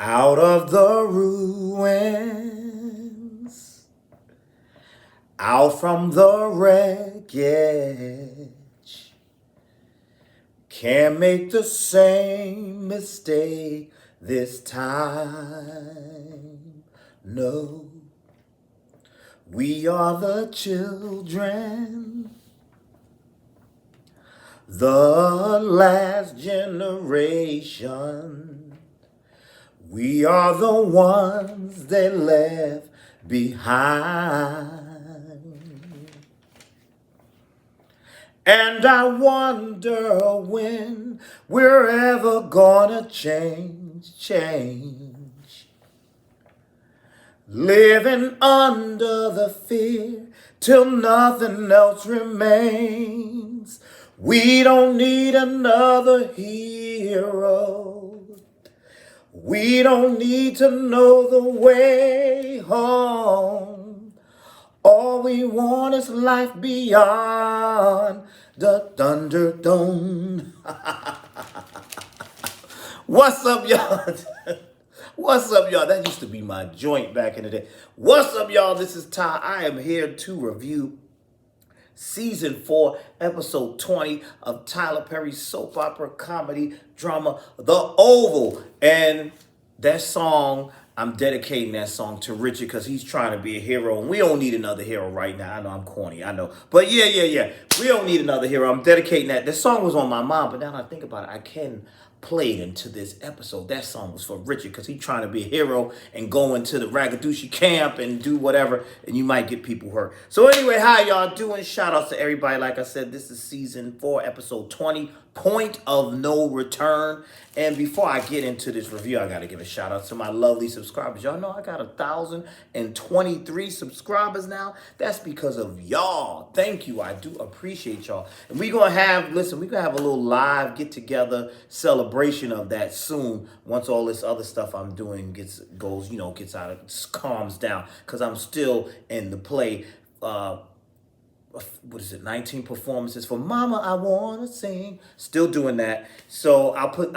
Out of the ruins, out from the wreckage, can't make the same mistake this time. No, we are the children, the last generation. We are the ones they left behind. And I wonder when we're ever gonna change. Living under the fear till nothing else remains. We don't need another hero. We don't need to know the way home. All we want is life beyond the Thunderdome. What's up, y'all? What's up, y'all? That used to be my joint back in the day. What's up, y'all? This is Ty. I am here to review Season 4, Episode 20 of Tyler Perry's soap opera comedy drama, The Oval. And that song, I'm dedicating that song to Richard because he's trying to be a hero. And we don't need another hero right now. I know I'm corny, I know. But yeah. We don't need another hero. I'm dedicating that. This song was on my mind, but now that I think about it, I can play it into this episode. That song was for Richard because he's trying to be a hero and go into the Ragadushi camp and do whatever, and you might get people hurt. So anyway, how y'all doing? Shout outs to everybody. Like I said, this is Season 4, Episode 20, Point of No Return. And before I get into this review, I got to give a shout out to my lovely subscribers. Y'all know I got 1,023 subscribers now. That's because of y'all. Thank you. I do appreciate y'all. And we're going to have, we're going to have a little live get together celebration of that soon. Once all this other stuff I'm doing gets calms down. Because I'm still in the play, what is it, 19 performances for Mama I Wanna Sing. Still doing that. So I'll put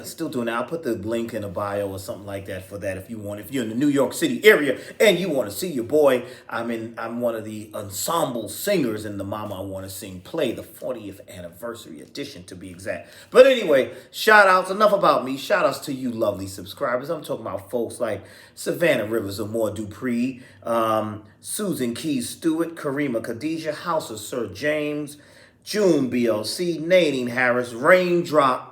still doing that. I'll put the link in the bio or something like that for that if you want. If you're in the New York City area and you want to see your boy, I'm one of the ensemble singers in the Mama I Wanna Sing play, the 40th anniversary edition to be exact. But anyway, shout outs, enough about me. Shout outs to you lovely subscribers. I'm talking about folks like Savannah Rivers, Amore Dupree, Susan Keys Stewart, Karima Khadijah, House of Sir James, June BLC, Nadine Harris, Raindrop,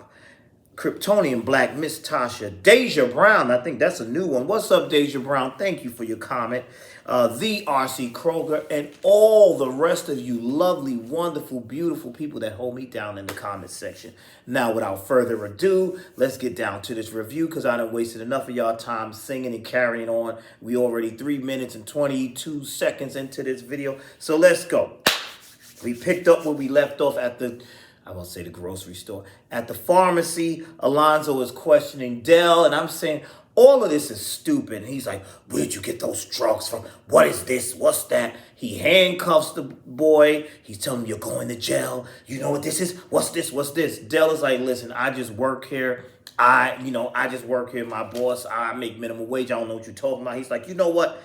Kryptonian Black, Miss Tasha, Deja Brown, I think that's a new one. What's up, Deja Brown? Thank you for your comment. The R.C. Kroger, and all the rest of you lovely, wonderful, beautiful people that hold me down in the comment section. Now, without further ado, let's get down to this review because I done wasted enough of y'all time singing and carrying on. We already 3 minutes and 22 seconds into this video, so let's go. We picked up where we left off at the grocery store. At the pharmacy, Alonzo is questioning Dell, and I'm saying, all of this is stupid. And he's like, where'd you get those drugs from? What is this? What's that? He handcuffs the boy. He's telling him, you're going to jail. You know what this is? What's this? What's this? Dell is like, listen, I just work here. I just work here. My boss, I make minimum wage. I don't know what you're talking about. He's like, you know what?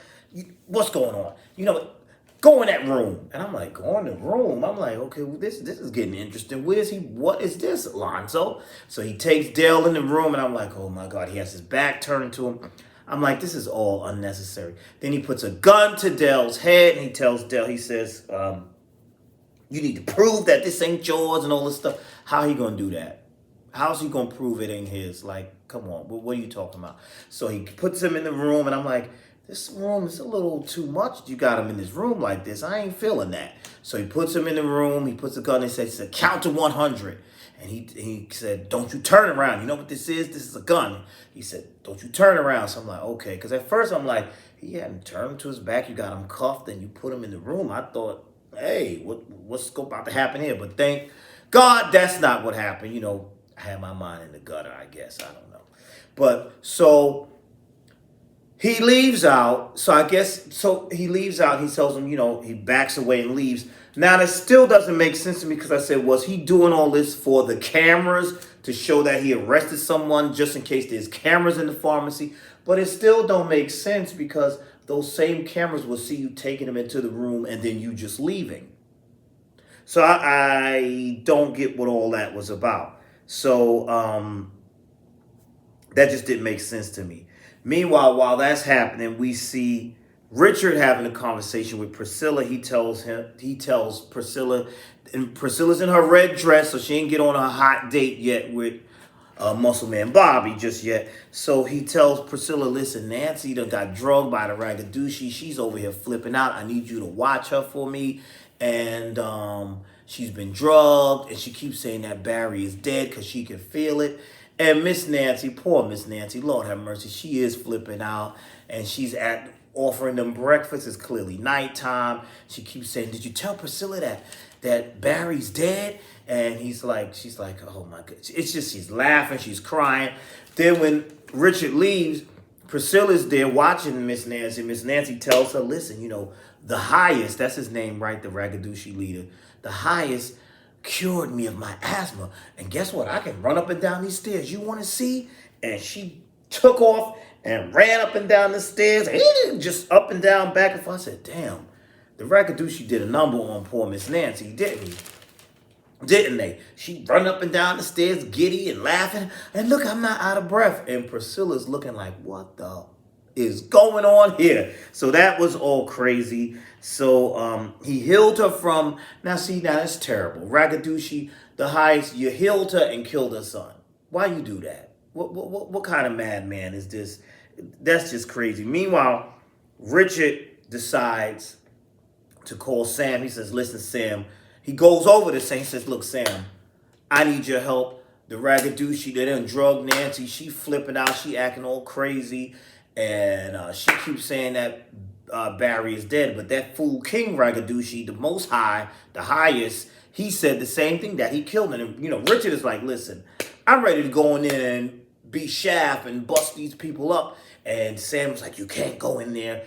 What's going on? You know what? Go in that room. And I'm like, go in the room? I'm like, okay, well, this is getting interesting. Where's he? What is this, Alonzo? So he takes Dell in the room, and I'm like, oh my God, he has his back turned to him. I'm like, this is all unnecessary. Then he puts a gun to Dell's head, and he tells Dell, he says, you need to prove that this ain't yours and all this stuff. How he gonna do that? How's he gonna prove it ain't his? Like, come on, what are you talking about? So he puts him in the room, and I'm like, this room is a little too much. You got him in this room like this. I ain't feeling that. So he puts him in the room. He puts the gun and says, count to 100. And he said, don't you turn around. You know what this is? This is a gun. He said, don't you turn around. So I'm like, okay. Because at first I'm like, he hadn't turned to his back. You got him cuffed and you put him in the room. I thought, hey, what's about to happen here? But thank God that's not what happened. I had my mind in the gutter, I guess. I don't know. But so He leaves out. So I guess, so he leaves out. He tells him, he backs away and leaves. Now, that still doesn't make sense to me because I said, was he doing all this for the cameras to show that he arrested someone just in case there's cameras in the pharmacy? But it still don't make sense because those same cameras will see you taking him into the room and then you just leaving. So I don't get what all that was about. So that just didn't make sense to me. Meanwhile, while that's happening, we see Richard having a conversation with Priscilla. He tells Priscilla, and Priscilla's in her red dress, so she ain't get on a hot date yet with Muscle Man Bobby just yet. So he tells Priscilla, listen, Nancy done got drugged by the ragadushi. She's over here flipping out. I need you to watch her for me. And she's been drugged, and she keeps saying that Barry is dead because she can feel it. And Miss Nancy, poor Miss Nancy, Lord have mercy, she is flipping out, and she's offering them breakfast. It's clearly nighttime. She keeps saying, "Did you tell Priscilla that Barry's dead?" And she's like, "Oh my God!" It's just she's laughing, she's crying. Then when Richard leaves, Priscilla's there watching Miss Nancy. Miss Nancy tells her, "Listen, the highest, that's his name, right? The Ragadushi leader. The highest cured me of my asthma. And guess what? I can run up and down these stairs. You want to see?" And she took off and ran up and down the stairs, just up and down, back and forth. I said, damn, the Ragadushi did a number on poor Miss Nancy, didn't he? Didn't they? She run up and down the stairs, giddy and laughing. And look, I'm not out of breath. And Priscilla's looking like, what the is going on here? So that was all crazy. So he healed her from, now that's terrible. Ragadushi, the highest, you healed her and killed her son. Why you do that? What kind of madman is this? That's just crazy. Meanwhile, Richard decides to call Sam. He says, listen, Sam. He goes over to Sam. He says, look, Sam, I need your help. The Ragadushi, they done drug Nancy. She flipping out. She acting all crazy. And she keeps saying that Barry is dead. But that fool King Ragadushi, the most high, the highest, he said the same thing, that he killed him. And, Richard is like, listen, I'm ready to go in there and be Shaft and bust these people up. And Sam's like, you can't go in there.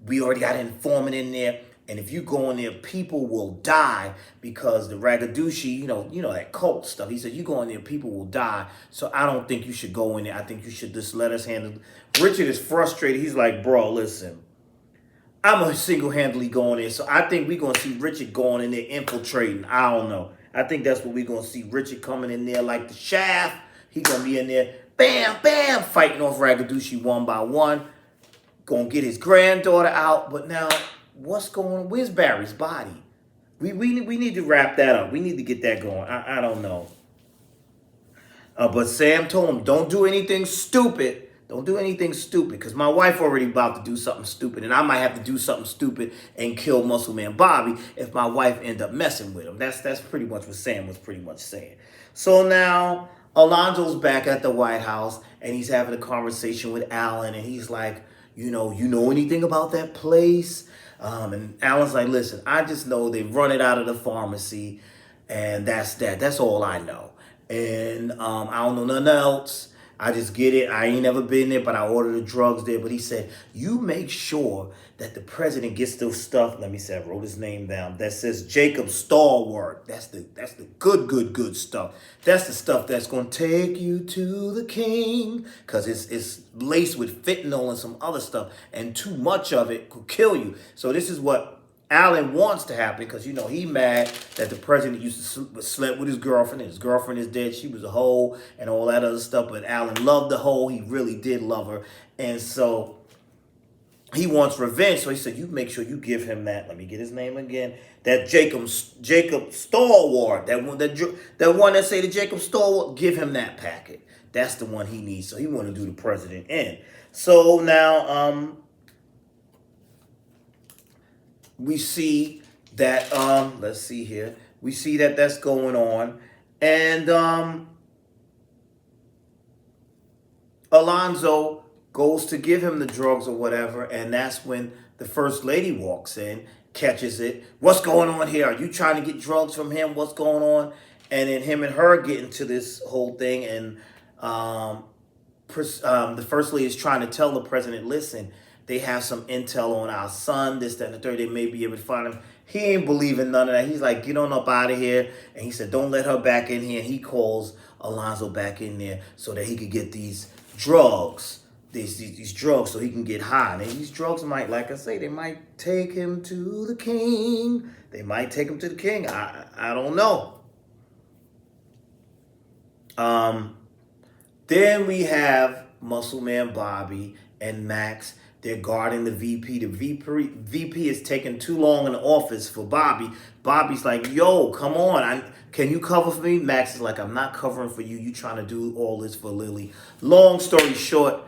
We already got an informant in there. And if you go in there, people will die because the Ragadushi, that cult stuff. He said, you go in there, people will die. So I don't think you should go in there. I think you should just let us handle it. Richard is frustrated. He's like, bro, listen, I'm going to single-handedly go in there. So I think we're going to see Richard going in there infiltrating. I don't know. I think that's what we're going to see. Richard coming in there like the Shaft. He's going to be in there, bam, bam, fighting off Ragadushi one by one. Going to get his granddaughter out. But now, what's going on? Where's Barry's body? We need to wrap that up. We need to get that going. I don't know. But Sam told him, don't do anything stupid. Don't do anything stupid, because my wife already about to do something stupid, and I might have to do something stupid and kill Muscle Man Bobby if my wife end up messing with him. That's pretty much what Sam was pretty much saying. So now Alonzo's back at the White House, and he's having a conversation with Alan, and he's like, you know anything about that place? And Alan's like, listen, I just know they run it out of the pharmacy, and that's that. That's all I know. And I don't know nothing else. I just get it. I ain't never been there, but I ordered the drugs there. But he said, you make sure that the president gets those stuff. Let me say, I wrote his name down. That says Jacob Stalwart. That's the good stuff. That's the stuff that's going to take you to the king. Because it's laced with fentanyl and some other stuff. And too much of it could kill you. So this is what Alan wants to happen, because he mad that the president used to slept with his girlfriend, and his girlfriend is dead. She was a hoe and all that other stuff. But Alan loved the hoe. He really did love her, and so he wants revenge. So he said, "You make sure you give him that." Let me get his name again. That Jacob Stalwart. That one that say to Jacob Stalwart. Give him that packet. That's the one he needs. So he want to do the president in. So now we see that, let's see here. We see that that's going on. And Alonzo goes to give him the drugs or whatever. And that's when the first lady walks in, catches it. What's going on here? Are you trying to get drugs from him? What's going on? And then him and her get into this whole thing. And the first lady is trying to tell the president, listen, they have some intel on our son, this, that, and the third. They may be able to find him. He ain't believing none of that. He's like, get on up out of here. And he said, don't let her back in here. And he calls Alonzo back in there so that he could get these drugs. These drugs so he can get high. And these drugs might, like I say, they might take him to the king. They might take him to the king. I don't know. Then we have Muscle Man Bobby and Max. They're guarding the VP. The VP is taking too long in the office for Bobby. Bobby's like, yo, come on. Can you cover for me? Max is like, I'm not covering for you. You trying to do all this for Lily. Long story short,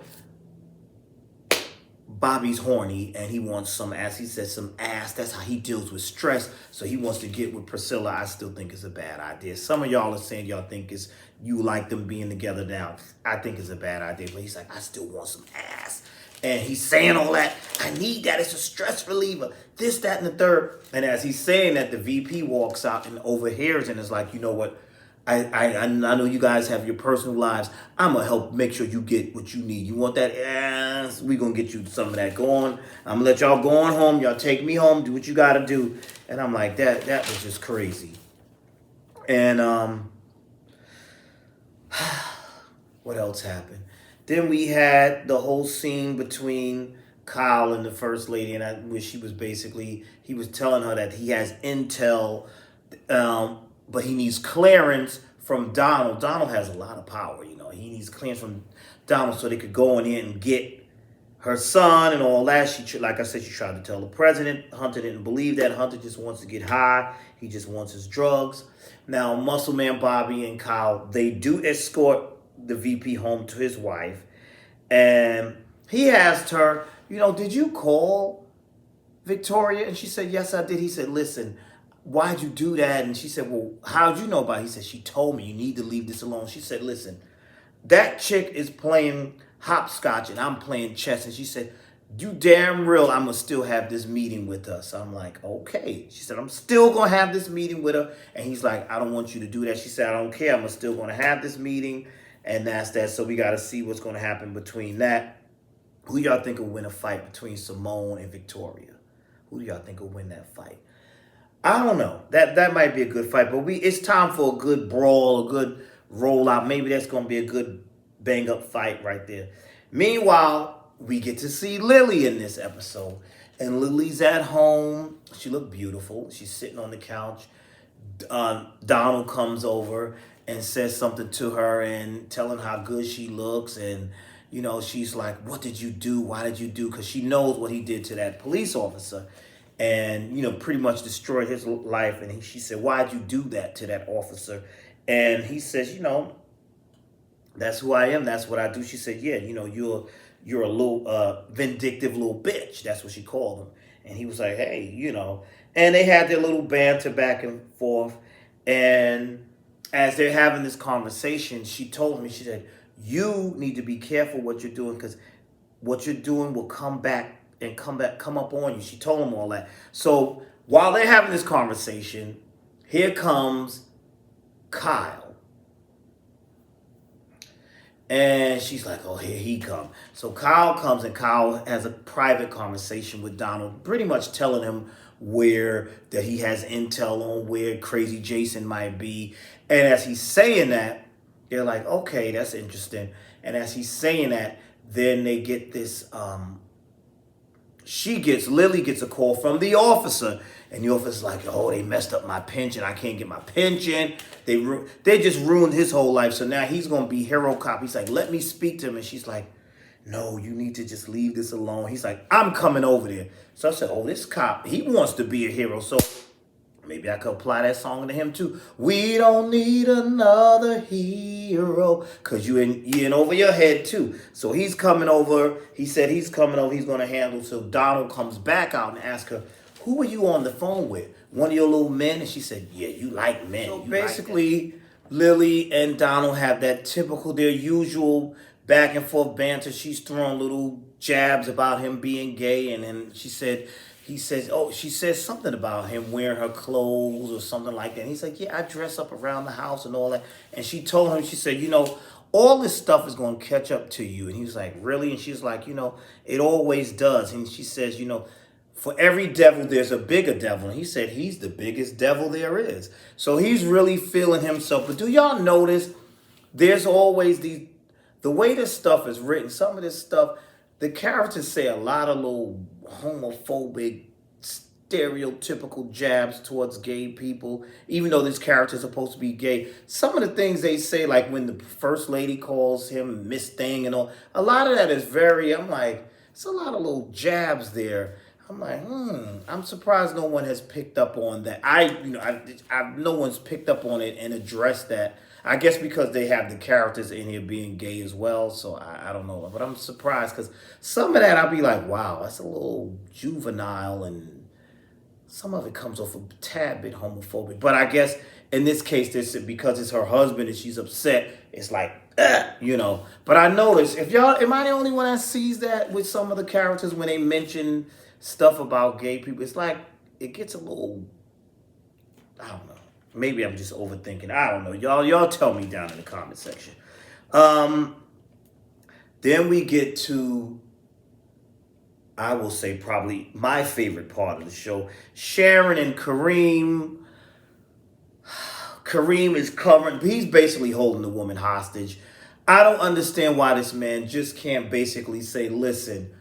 Bobby's horny and he wants some ass. He says some ass. That's how he deals with stress. So he wants to get with Priscilla. I still think it's a bad idea. Some of y'all are saying y'all think you like them being together now. I think it's a bad idea. But he's like, I still want some ass. And he's saying all that. I need that. It's a stress reliever. This, that, and the third. And as he's saying that, the VP walks out and overhears and is like, you know what? I know you guys have your personal lives. I'm going to help make sure you get what you need. You want that ass? We're going to get you some of that. Go on. I'm going to let y'all go on home. Y'all take me home. Do what you got to do. And I'm like, that was just crazy. And what else happened? Then we had the whole scene between Kyle and the First Lady, and where he was telling her that he has intel, but he needs clearance from Donald. Donald has a lot of power, you know. He needs clearance from Donald so they could go in and get her son and all that. Like I said, she tried to tell the president. Hunter didn't believe that. Hunter just wants to get high. He just wants his drugs. Now, Muscle Man Bobby and Kyle, they do escort the VP home to his wife. And he asked her, you know, did you call Victoria? And she said, yes, I did. He said, listen, why'd you do that? And she said, well, how'd you know about it? He said, she told me you need to leave this alone. She said, listen, that chick is playing hopscotch and I'm playing chess. And she said, you damn real I'm going to still have this meeting with her. So I'm like, okay. She said, I'm still going to have this meeting with her. And he's like, I don't want you to do that. She said, I don't care. I'm still going to have this meeting. And that's that. So we got to see what's going to happen between that. Who y'all think will win a fight between Simone and Victoria? Who do y'all think will win that fight? I don't know. That might be a good fight, but it's time for a good brawl, a good rollout. Maybe that's going to be a good bang-up fight right there. Meanwhile, we get to see Lily in this episode. And Lily's at home. She looked beautiful. She's sitting on the couch. Donald comes over and says something to her and telling how good she looks. And, you know, she's like, what did you do? Why did you do? Because she knows what he did to that police officer. And, you know, pretty much destroyed his life. And she said, why'd you do that to that officer? And he says, you know, that's who I am. That's what I do. She said, yeah, you know, you're a little vindictive little bitch. That's what she called him. And he was like, hey, you know. And they had their little banter back and forth. And as they're having this conversation, she told me, she said, you need to be careful what you're doing because what you're doing will come up on you. She told him all that. So while they're having this conversation, here comes Kyle. And she's like, oh, here he comes. So Kyle comes and Kyle has a private conversation with Donald, pretty much telling him that he has intel on where Crazy Jason might be. And as he's saying that, they're like, okay, that's interesting. And as he's saying that, then they get this, Lily gets a call from the officer. And the officer's like, oh, they messed up my pension. I can't get my pension. They just ruined his whole life. So now he's going to be hero cop. He's like, let me speak to him. And she's like, no, you need to just leave this alone. He's like, I'm coming over there. So I said, oh, this cop, he wants to be a hero. So maybe I could apply that song to him too. We don't need another hero. Because you in over your head too. So he's coming over. He said he's coming over. He's going to handle. So Donald comes back out and asks her, who were you on the phone with? One of your little men? And she said, yeah, you like men. So basically, Lily and Donald have that typical, their usual back and forth banter. She's throwing little jabs about him being gay. And then she says something about him wearing her clothes or something like that. And he's like, yeah, I dress up around the house and all that. And she told him, she said, you know, all this stuff is going to catch up to you. And he's like, really? And she's like, it always does. And she says, for every devil, there's a bigger devil. And he said, he's the biggest devil there is. So he's really feeling himself. But do y'all notice there's always the way this stuff is written, some of this stuff, the characters say a lot of little homophobic, stereotypical jabs towards gay people, even though this character is supposed to be gay. Some of the things they say, like when the first lady calls him Miss Thing and all, a lot of that is I'm like, it's a lot of little jabs there. I'm like, I'm surprised no one has picked up on that. No one's picked up on it and addressed that. I guess because they have the characters in here being gay as well, so I don't know. But I'm surprised because some of that I'll be like, wow, that's a little juvenile, and some of it comes off a tad bit homophobic. But I guess in this case, because it's her husband and she's upset, it's like, But I noticed, am I the only one that sees that with some of the characters when they mention stuff about gay people? It's like, it gets a little, I don't know. Maybe I'm just overthinking. I don't know. Y'all tell me down in the comment section. Then we get to, I will say, probably my favorite part of the show. Sharon and Kareem. Kareem is covering, he's basically holding the woman hostage. I don't understand why this man just can't basically say, listen,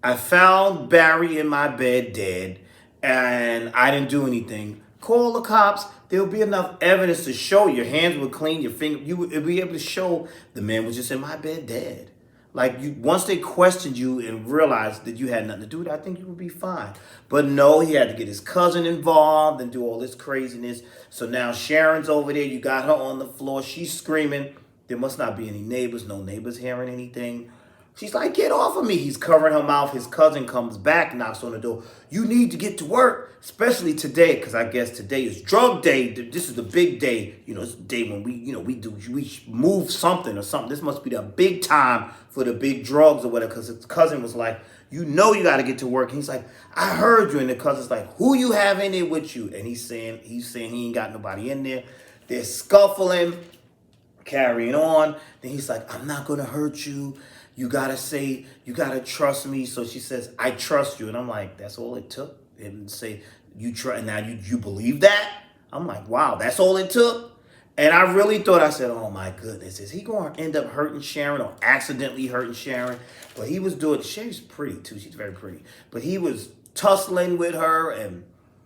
I found Barry in my bed dead, and I didn't do anything. Call the cops. There'll be enough evidence to show your hands were clean, your finger. You would be able to show the man was just in my bed dead. Like, once they questioned you and realized that you had nothing to do with it, I think you would be fine. But no, he had to get his cousin involved and do all this craziness. So now Sharon's over there. You got her on the floor. She's screaming. There must not be any neighbors. No neighbors hearing anything. She's like, get off of me. He's covering her mouth. His cousin comes back, knocks on the door. You need to get to work, especially today, because I guess today is drug day. This is the big day. It's the day when we move something or something. This must be the big time for the big drugs or whatever, because his cousin was like, you got to get to work. And he's like, I heard you. And the cousin's like, who you have in there with you? And he's saying he ain't got nobody in there. They're scuffling, carrying on. Then he's like, I'm not going to hurt you. You got to trust me. So she says, I trust you. And I'm like, that's all it took? Him to say, now you believe that? I'm like, wow, that's all it took? And I really thought, I said, oh my goodness, is he going to end up hurting Sharon or accidentally hurting Sharon? But he was doing, she's pretty too. She's very pretty. But he was tussling with her and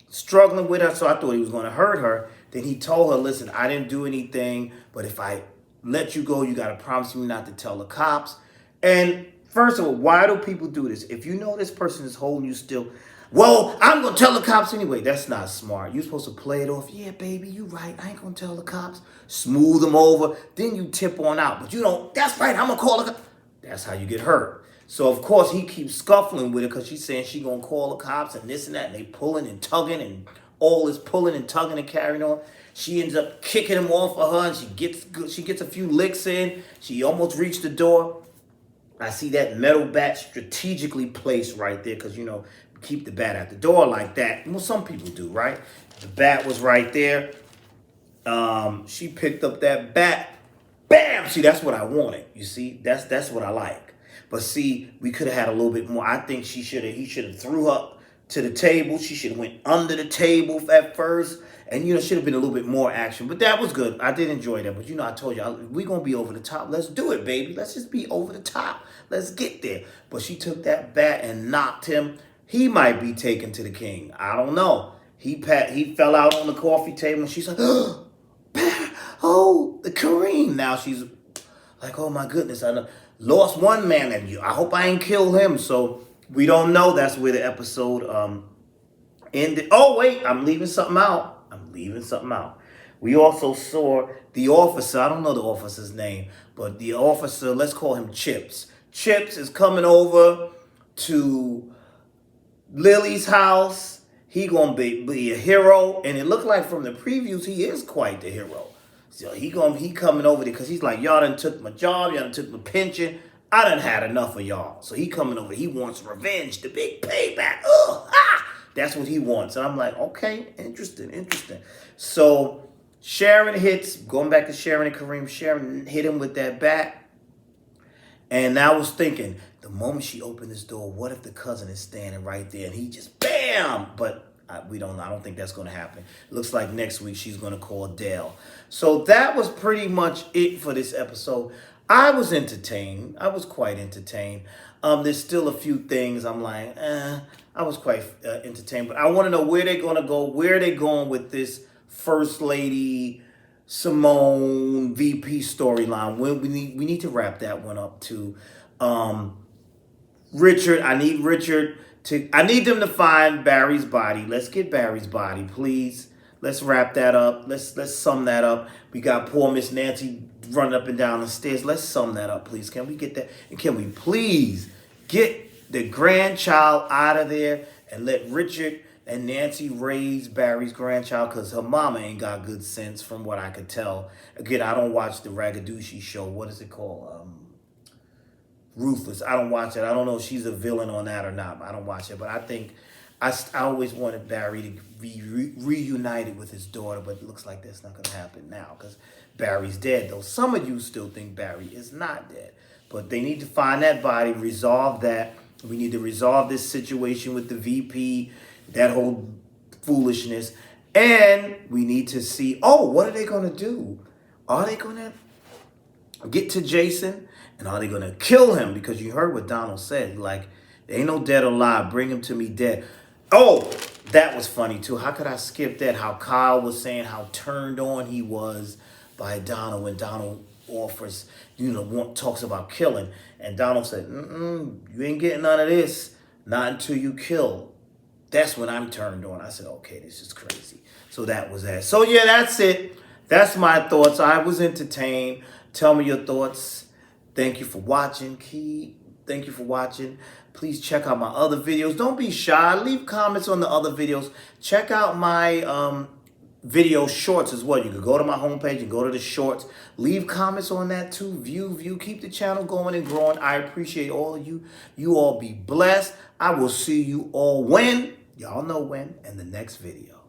struggling with her. So I thought he was going to hurt her. Then he told her, listen, I didn't do anything. But if I let you go, you got to promise me not to tell the cops. And first of all, why do people do this? If you know this person is holding you still, well, I'm going to tell the cops anyway. That's not smart. You're supposed to play it off. Yeah, baby, you right. I ain't going to tell the cops. Smooth them over. Then you tip on out. But you don't, that's right, I'm going to call the cops. That's how you get hurt. So, of course, he keeps scuffling with her because she's saying she's going to call the cops and this and that. And they pulling and tugging and all this pulling and tugging and carrying on. She ends up kicking him off of her and she gets a few licks in. She almost reached the door. I see that metal bat strategically placed right there because, keep the bat at the door like that. Well, some people do, right? The bat was right there. She picked up that bat. Bam! See, that's what I wanted. You see, that's what I like. But see, we could have had a little bit more. I think he should have threw her to the table. She should have went under the table at first. And, should have been a little bit more action. But that was good. I did enjoy that. But, I told you, we're going to be over the top. Let's do it, baby. Let's just be over the top. Let's get there. But she took that bat and knocked him. He might be taken to the king. I don't know. He fell out on the coffee table. And she's like, oh, the Kareem. Now she's like, oh, my goodness. I lost one man at you. I hope I ain't killed him. So we don't know. That's where the episode ended. Oh, wait. I'm leaving something out. We also saw the officer. I don't know the officer's name, but the officer, let's call him Chips. Chips is coming over to Lily's house. He gonna be a hero, and it looked like from the previews he is quite the hero. So he coming over there because he's like, y'all done took my job, y'all done took my pension. I done had enough of y'all. So he coming over. He wants revenge, the big payback. That's what he wants. And I'm like, okay, interesting. So Sharon hits, going back to Sharon and Kareem, Sharon hit him with that bat. And I was thinking, the moment she opened this door, what if the cousin is standing right there and he just bam? But we don't know. I don't think that's going to happen. It looks like next week she's going to call Dale. So that was pretty much it for this episode. I was entertained. I was quite entertained. There's still a few things I'm like, I was quite entertained. But I want to know where they're going to go. Where are they going with this First Lady Simone VP storyline? We need to wrap that one up too. Richard, I need them to find Barry's body. Let's get Barry's body, please. Let's wrap that up. Let's sum that up. We got poor Miss Nancy running up and down the stairs. Let's sum that up, please. Can we get that? And can we please get the grandchild out of there and let Richard and Nancy raise Barry's grandchild, because her mama ain't got good sense from what I could tell. Again, I don't watch the Ragadushi show. What is it called? Ruthless. I don't watch it. I don't know if she's a villain on that or not. I don't watch it. But I think I always wanted Barry to be reunited with his daughter, but it looks like that's not going to happen now because Barry's dead, though. Some of you still think Barry is not dead. But they need to find that body, resolve that. We need to resolve this situation with the VP, that whole foolishness. And we need to see, what are they going to do? Are they going to get to Jason? And are they going to kill him? Because you heard what Donald said. Like, there ain't no dead or alive. Bring him to me dead. Oh, that was funny, too. How could I skip that? How Kyle was saying how turned on he was by Donald when Donald offers, talks about killing. And Donald said, you ain't getting none of this. Not until you kill. That's when I'm turned on. I said, okay, this is crazy. So that was that. So, yeah, that's it. That's my thoughts. I was entertained. Tell me your thoughts. Thank you for watching, Thank you for watching. Please check out my other videos. Don't be shy. Leave comments on the other videos. Check out my video shorts as well. You can go to my homepage and go to the shorts. Leave comments on that too. View. Keep the channel going and growing. I appreciate all of you. You all be blessed. I will see you all when, y'all know when, in the next video.